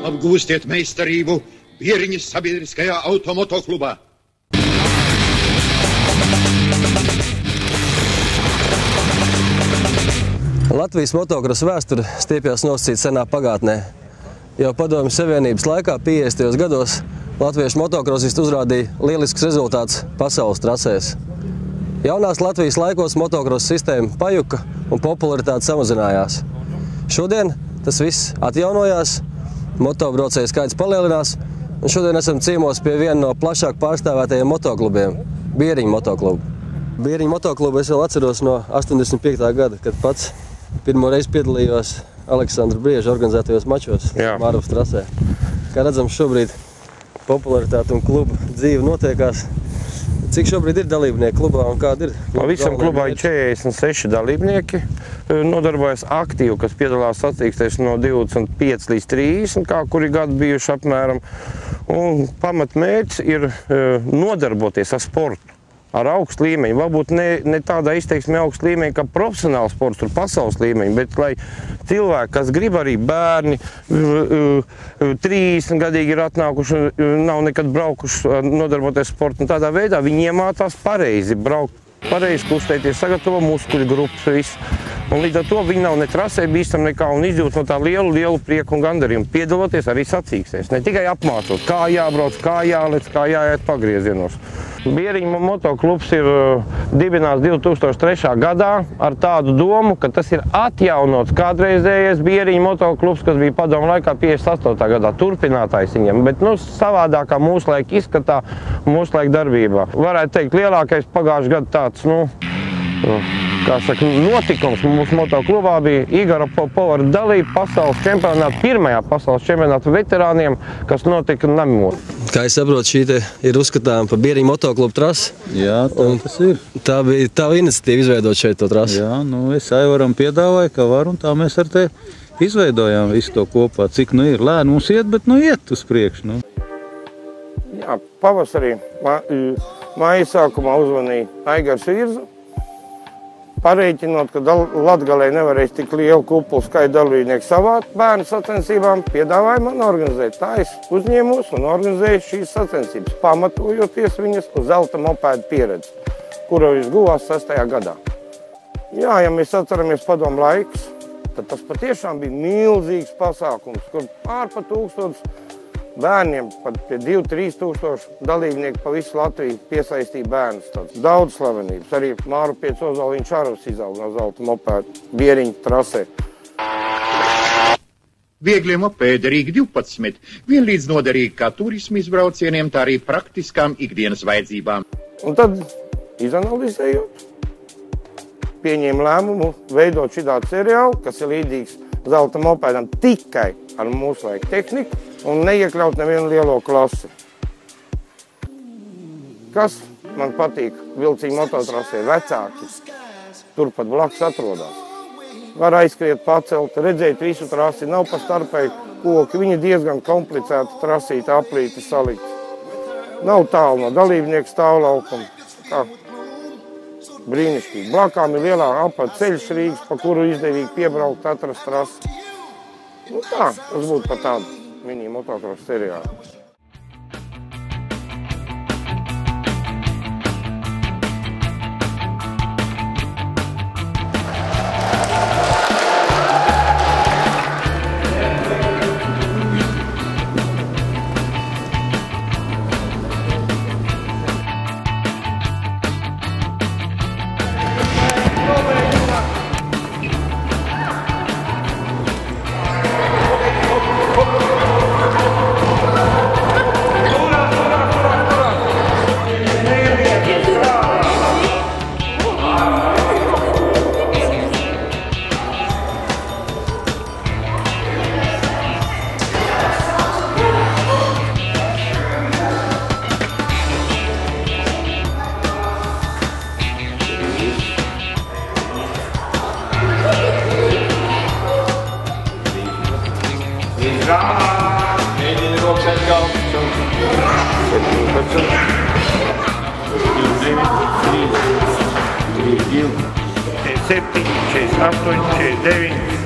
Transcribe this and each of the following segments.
Apgūstiet meistarību Bieriņas sabiedriskajā automotoklubā. Latvijas motokrosa vēsture stiepjas nosacīt senā pagātnē. Jau Padomju Savienības laikā 50. gados latviešu motokrosisti uzrādīja lielisks rezultāts pasaules trasēs. Jaunās Latvijas laikos motokrosa sistēma pajuka un popularitāte samazinājās. Šodien tas viss atjaunojās, motobraucēju skaits palielinās, un šodien esam ciemos pie viena no plašāk pārstāvētajiem motoklubiem – Bieriņu motoklubu. Bieriņu motoklubu es vēl atceros no 85. gada, kad pats pirmo reizi piedalījos Aleksandra Brieža organizētajos mačos Māruvas trasē. Kā redzams, šobrīd popularitāte un kluba dzīve notiekās. Cik šobrīd ir dalībnieki klubā un kādi ir? Visam klubā ir 46 dalībnieki, nodarbojas aktīvi, kas piedalās sacīkstēs no 25 līdz 30, kā kuri gadi bijuši apmēram. Un pamatmērķis ir nodarboties ar sportu, ar augstu līmeņu. Varbūt ne tādā izteiksmē augstu līmeņu kā profesionāls sports, tur pasaules līmeņu, bet lai cilvēki, kas grib arī bērni, 30 gadīgi ir atnākuši, nav nekad braukuši nodarboties sportu, un tādā veidā viņi iemācās pareizi braukt, pareizi kustēties, sagatavo muskuļu grupas, visu. Un līdz ar to viņi nav ne trasē bīstam nekā un izjūt no tā lielu prieku un gandarījumu, piedaloties arī sacīkstēs. Ne tikai apmācot, kā jābrauc, kā jālec, kā jāiet pagriezienos. Bieriņu motoklubs ir dibināts 2003. gadā ar tādu domu, ka tas ir atjaunots kādreizējais Bieriņu motoklubs, kas bija padomu laikā 58. gadā, turpinātājs viņam, bet savādākā mūslaika izskatā, mūslaika darbībā. Varētu teikt, lielākais pagājušā gada tāds, kā saka, notikums mūsu motoklubā bija Igora Popova dalība pasaules čempionāta, pirmajā pasaules čempionāta veterāniem, kas notika Namimos. Kā es saprotu, šī te ir uzskatām par Bieriņu motoklubu trasi. Jā, tas ir. Tā bija tava iniciatīva izveidot šeit to trasi. Jā, es Aivaram piedāvāju, ka var, un tā mēs ar te izveidojām visu to kopā. Cik ir lēni mums iet, bet iet uz priekšu. Jā, pavasarī māja sākumā uzvanīja Aigars Virza. Pareiķinot, ka Latgalē nevarēs tik lielu kupulu skaitu dalībnieku savāt bērnu sacensībām, piedāvāja man organizēt. Tā es uzņēmos un organizēju šīs sacensības, pamatojoties viņas uz zelta mopēdu pieredzi, kuru es guvās 6. gadā. Jā, ja mēs atceramies padomu laikus, tad tas patiešām bija milzīgs pasākums, kur pārpa 1000 bērniem, pat pie 2–3 tūkstoši dalībnieki pa visu Latviju piesaistīja bērnus. Daudz slavenības. Arī Māru Piecozoliņš Čarovs izauga no zelta mopēdu Bieriņu trasē. Vieglie mopēdi Rīga 12, vienlīdz noderīgi kā turismu izbraucieniem, tā arī praktiskām ikdienas vajadzībām. Un tad, izanalizējot, pieņēma lēmumu veidot šitādu seriālu, kas ir līdzīgs zelta mopēdam tikai ar mūslaika tehniku un neiekļaut nevienu lielo klasi. Kas man patīk vilcīņu mototrasē? Vecāki turpat blakus atrodas. Var aizskriet, pacelt, redzēt visu trasi, nav pa starpēji koki. Viņi diezgan komplicēti trasīti, aplīti salikt. Nav tālu no dalībnieku stāvlaukuma. Kā brīnišķīgi. Blakām ir lielā apad ceļš Rīgas, pa kuru izdevīgi piebraukt, atrast trasi. Tā, tas būtu par tādu mini motokrosa seriālu.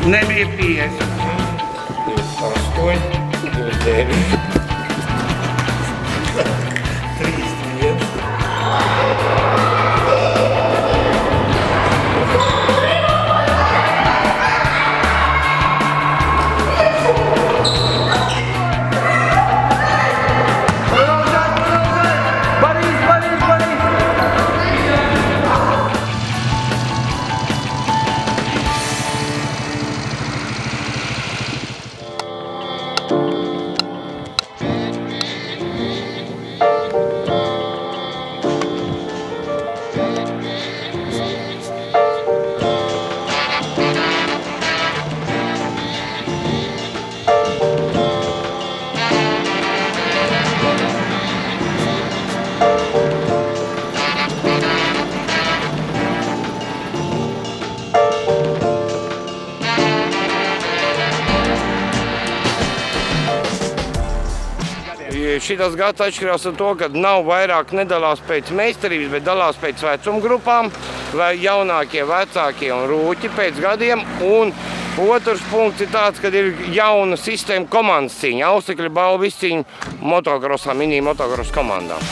Nebija 50. 8. Šitas gads atšķirās ar to, ka nav vairāk nedalās pēc meistarības, bet dalās pēc vecuma grupām, vai jaunākie, vecākie un rūķi pēc gadiem. Un otrs punkts ir tāds, kad ir jauna sistēma komandas cīņa, Ausekļa balvu izcīņa motokrosā, mini motokrosa komandām.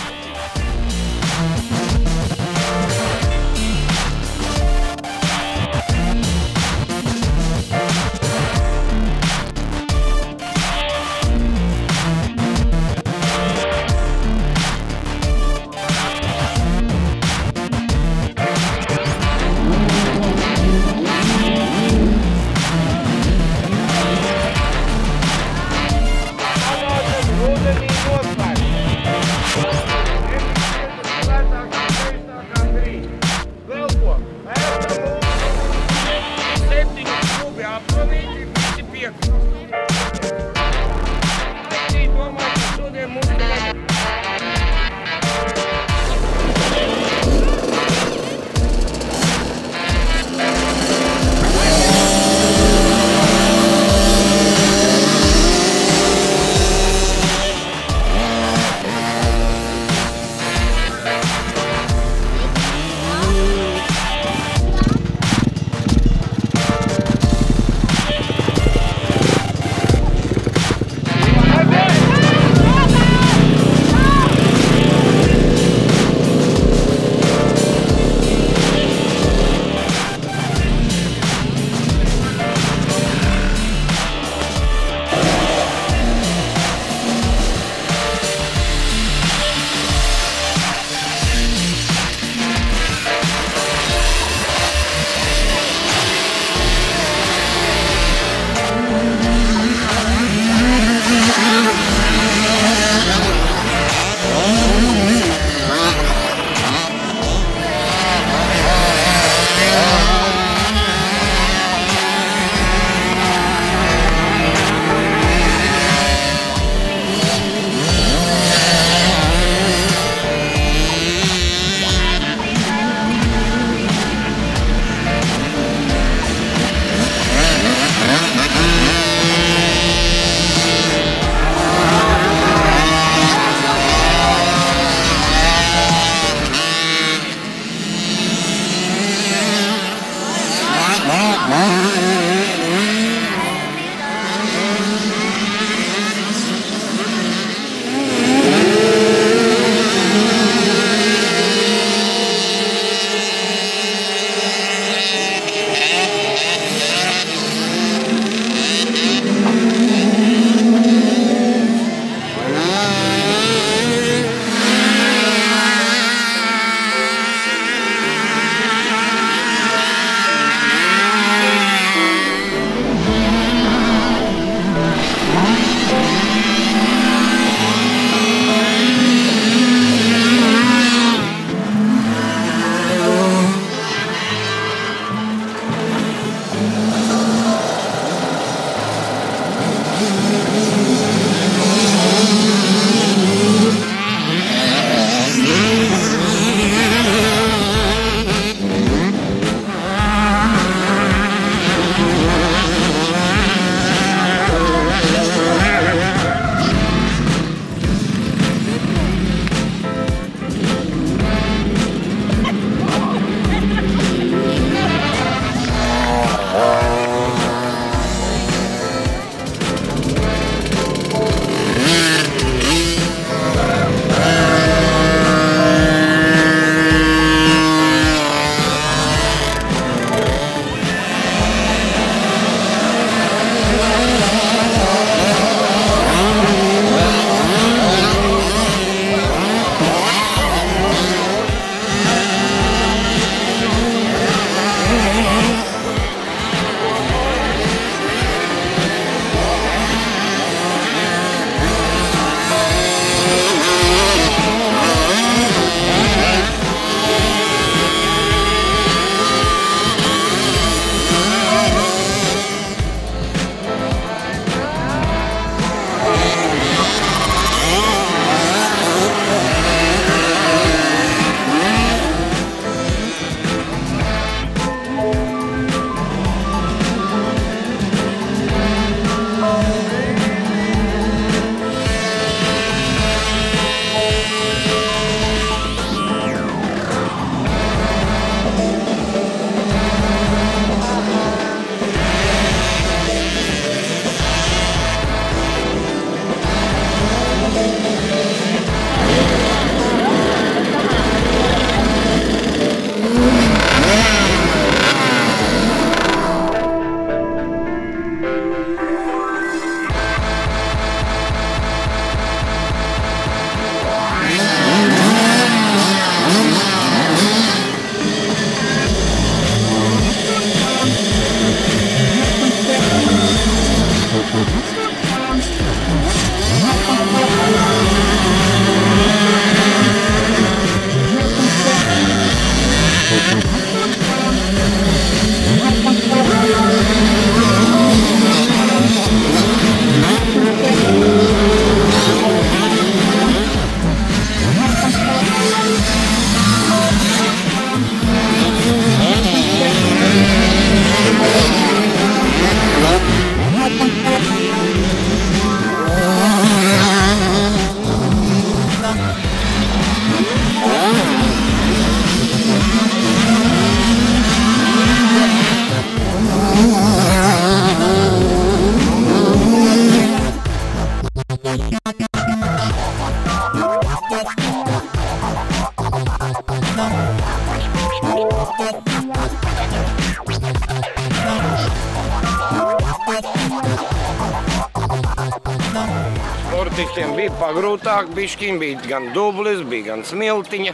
Sportistiem bija pagrūtāk, bija gan dublis, bija gan smiltiņa,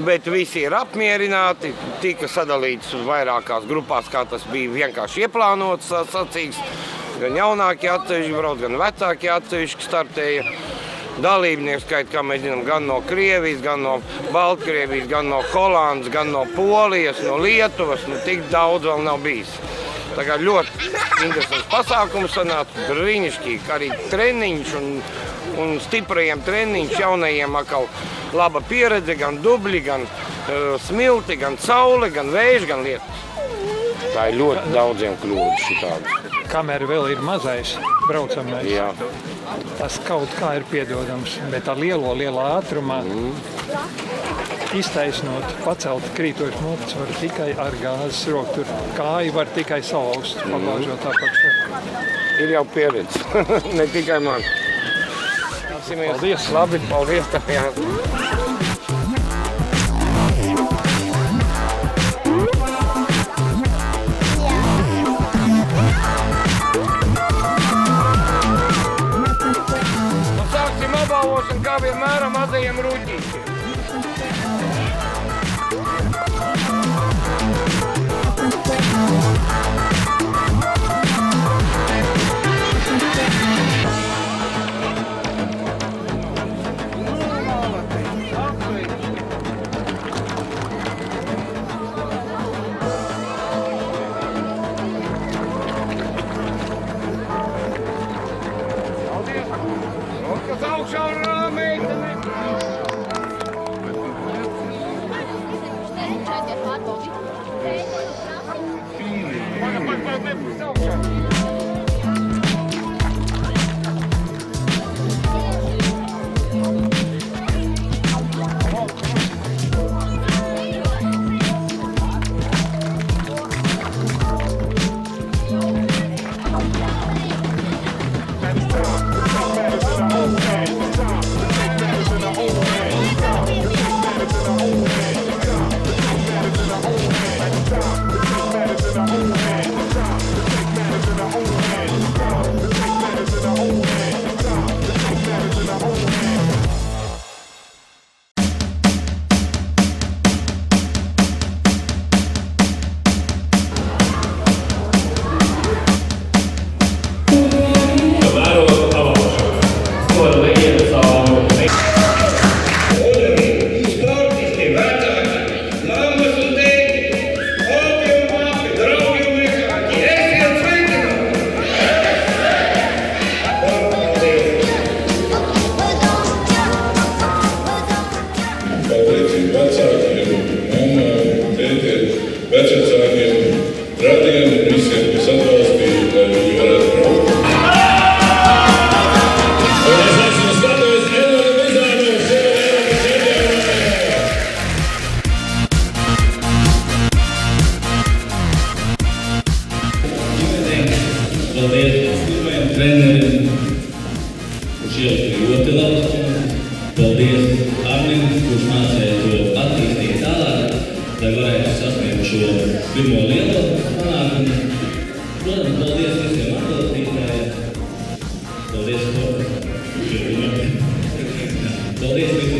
bet visi ir apmierināti, tika sadalīts uz vairākās grupās, kā tas bija vienkārši ieplānots sacīgs. Gan jaunākie atsevišķi brauc, gan vecākie atsevišķi startēja. Dalībnieku skaits, kā mēs zinām, gan no Krievijas, gan no Baltkrievijas, gan no Holandas, gan no Polijas, no Lietuvas, tik daudz vēl nav bijis. Tā kā ļoti interesants pasākums sanāca, brīnišķīgi, arī treniņš un stiprajiem treniņš, jaunajiem atkal laba pieredze, gan dubļi, gan smilti, gan saule, gan vējš, gan lietus. Tā ir ļoti daudziem kļūdas šitādi. Kamēr vēl ir mazais braucamais, Jā. Tas kaut kā ir piedodams, bet ar lielā ātrumā iztaisnot, pacelt krītošs motis var tikai ar gāzes roku. Tur kāju var tikai salauzt, pagāžot apakšā. Ir jau pieredze, ne tikai man. Paldies! Labi, paldies tev, jā. Sāksim apbalvošanu kā vienmēr mazajiem ruķīšiem. Rokas augšā un meitene! Paldies pirmajam trenerim, kurš ielika ļoti labas komandas. Paldies Arnim, kurš mācīja to attīstīt tālāk, lai varētu sasniegt šo pirmo lielo panākumu. Protams, paldies visiem atbalstītājiem. Paldies sportam. Paldies visiem.